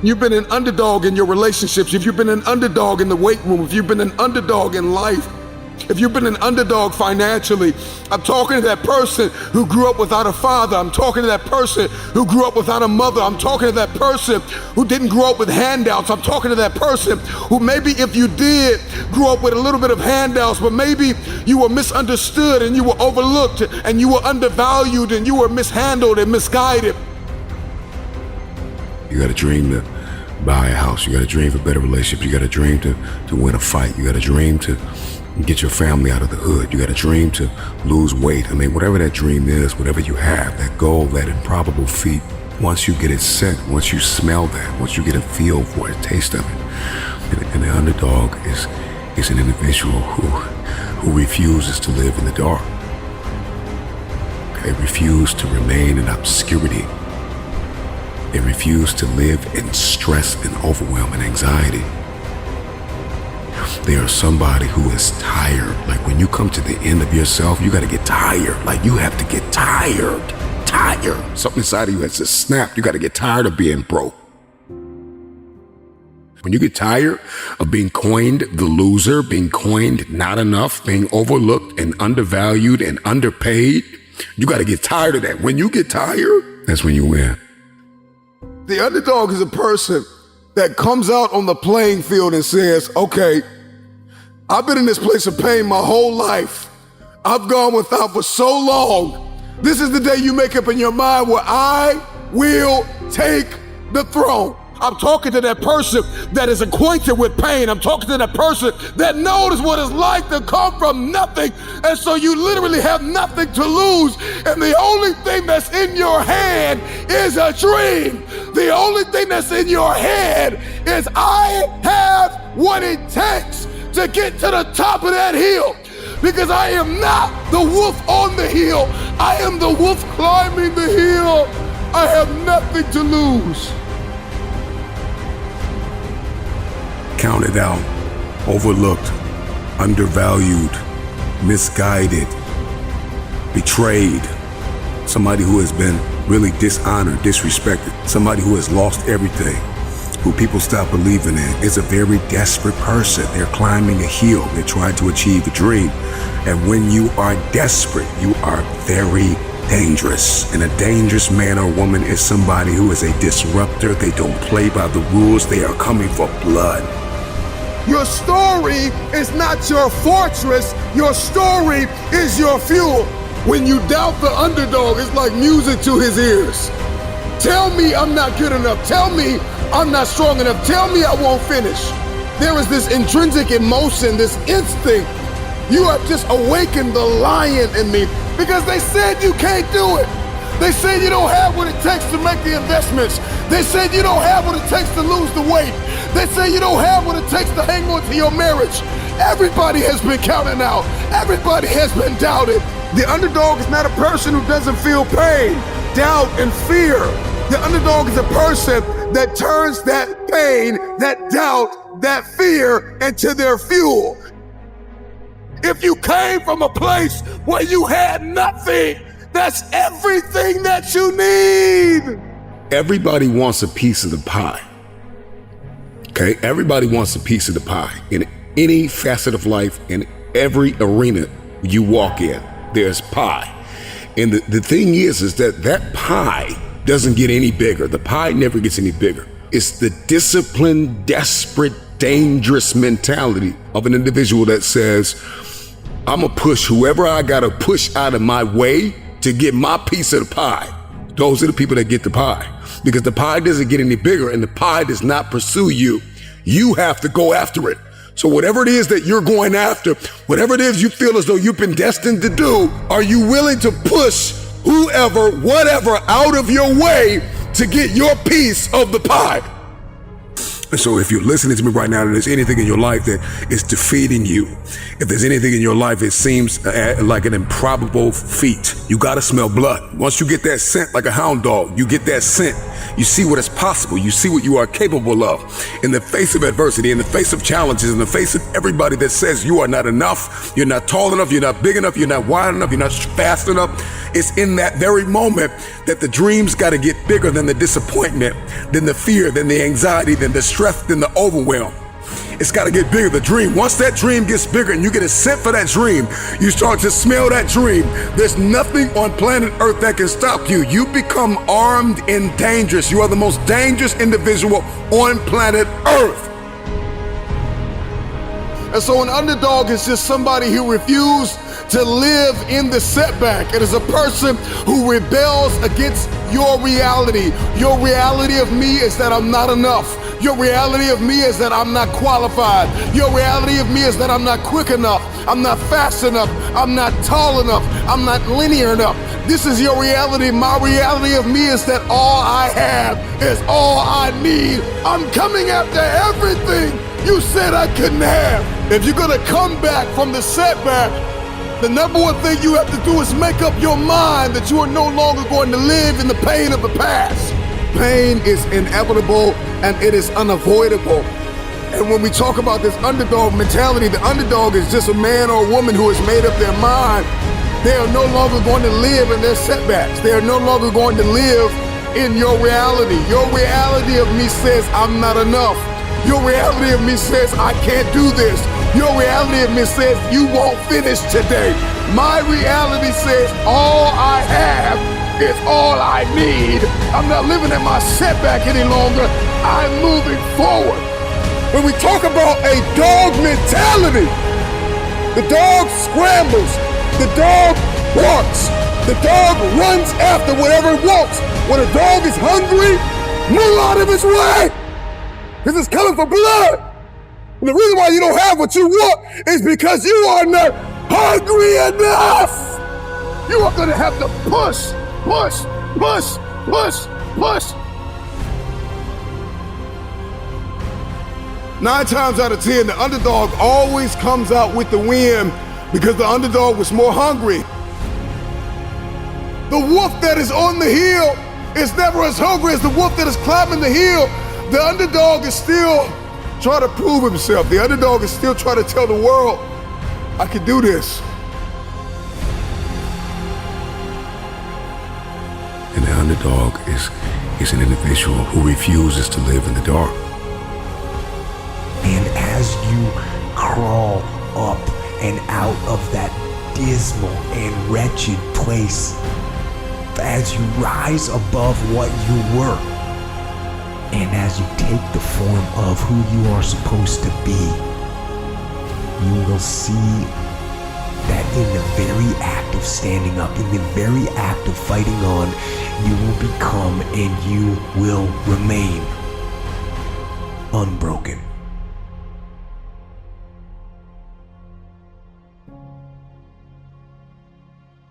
You've been an underdog in your relationships. If you've been an underdog in the weight room, if you've been an underdog in life, if you've been an underdog financially, I'm talking to that person who grew up without a father. I'm talking to that person who grew up without a mother. I'm talking to that person who didn't grow up with handouts. I'm talking to that person who maybe if you did grow up with a little bit of handouts, but maybe you were misunderstood and you were overlooked and you were undervalued and you were mishandled and misguided. You got a dream to buy a house. You got a dream for better relationships. You got a dream to win a fight. You got a dream to get your family out of the hood. You got a dream to lose weight. I mean, whatever that dream is, whatever you have, that goal, that improbable feat, once you get it set, once you smell that, once you get a feel for it, taste of it. And the underdog is an individual who refuses to live in the dark. They refuse to remain in obscurity. They refuse to live in stress and overwhelm and anxiety. They are somebody who is tired. Like when you come to the end of yourself, you got to get tired. Like you have to get tired. Something inside of you has to snap. You got to get tired of being broke. When you get tired of being coined the loser, being coined not enough, being overlooked and undervalued and underpaid, you got to get tired of that. When you get tired, that's when you win. The underdog is a person that comes out on the playing field and says, okay, I've been in this place of pain my whole life. I've gone without for so long. This is the day you make up in your mind where I will take the throne. I'm talking to that person that is acquainted with pain. I'm talking to that person that knows what it's like to come from nothing. And so you literally have nothing to lose. And the only thing that's in your head is a dream. The only thing that's in your head is I have what it takes to get to the top of that hill. Because I am not the wolf on the hill. I am the wolf climbing the hill. I have nothing to lose. Counted out, overlooked, undervalued, misguided, betrayed, somebody who has been really dishonored, disrespected, somebody who has lost everything, who people stop believing in, is a very desperate person. They're climbing a hill, they're trying to achieve a dream. And when you are desperate, you are very dangerous. And a dangerous man or woman is somebody who is a disruptor. They don't play by the rules, they are coming for blood. Your story is not your fortress. Your story is your fuel. When you doubt the underdog, it's like music to his ears. Tell me I'm not good enough. Tell me I'm not strong enough. Tell me I won't finish. There is this intrinsic emotion, this instinct. You have just awakened the lion in me because they said you can't do it. They said you don't have what it takes to make the investments. They said you don't have what it takes to lose the weight. They say you don't have what it takes to hang on to your marriage. Everybody has been counted out. Everybody has been doubted. The underdog is not a person who doesn't feel pain, doubt, and fear. The underdog is a person that turns that pain, that doubt, that fear into their fuel. If you came from a place where you had nothing, that's everything that you need. Everybody wants a piece of the pie. Okay, everybody wants a piece of the pie. In any facet of life, in every arena you walk in, there's pie. And the thing is that pie doesn't get any bigger. The pie never gets any bigger. It's the disciplined, desperate, dangerous mentality of an individual that says, I'm gonna push whoever I gotta push out of my way to get my piece of the pie. Those are the people that get the pie. Because the pie doesn't get any bigger and the pie does not pursue you. You have to go after it. So whatever it is that you're going after, whatever it is you feel as though you've been destined to do, are you willing to push whoever, whatever out of your way to get your piece of the pie? And so if you're listening to me right now and there's anything in your life that is defeating you, if there's anything in your life it seems like an improbable feat, you gotta smell blood. Once you get that scent like a hound dog, you get that scent You see what is possible. You see what you are capable of. In the face of adversity, in the face of challenges, in the face of everybody that says you are not enough, you're not tall enough, you're not big enough, you're not wide enough, you're not fast enough. It's in that very moment that the dreams got to get bigger than the disappointment, than the fear, than the anxiety, than the stress, than the overwhelm. It's got to get bigger, the dream. Once that dream gets bigger and you get a scent for that dream, you start to smell that dream. There's nothing on planet Earth that can stop you. You become armed and dangerous. You are the most dangerous individual on planet Earth. And so an underdog is just somebody who refused to live in the setback. It is a person who rebels against your reality. Your reality of me is that I'm not enough. Your reality of me is that I'm not qualified. Your reality of me is that I'm not quick enough. I'm not fast enough. I'm not tall enough. I'm not linear enough. This is your reality. My reality of me is that all I have is all I need. I'm coming after everything you said I couldn't have. If you're gonna come back from the setback, the number one thing you have to do is make up your mind that you are no longer going to live in the pain of the past. Pain is inevitable and it is unavoidable. And when we talk about this underdog mentality, the underdog is just a man or a woman who has made up their mind. They are no longer going to live in their setbacks. They are no longer going to live in your reality. Your reality of me says I'm not enough. Your reality of me says I can't do this. Your reality of me says you won't finish today. My reality says all I have is all I need. I'm not living in my setback any longer. I'm moving forward. When we talk about a dog mentality, the dog scrambles, the dog barks, the dog runs after whatever it wants. When a dog is hungry, move out of its way, because it's coming for blood. And the reason why you don't have what you want is because you are not hungry enough. You are going to have to push, push, push, push, push. 9 times out of 10, the underdog always comes out with the win because the underdog was more hungry. The wolf that is on the hill is never as hungry as the wolf that is climbing the hill. The underdog is still trying to prove himself. The underdog is still trying to tell the world, I can do this. And the underdog is an individual who refuses to live in the dark. And as you crawl up and out of that dismal and wretched place, as you rise above what you were, and as you take the form of who you are supposed to be, you will see that in the very act of standing up, in the very act of fighting on, you will become and you will remain unbroken.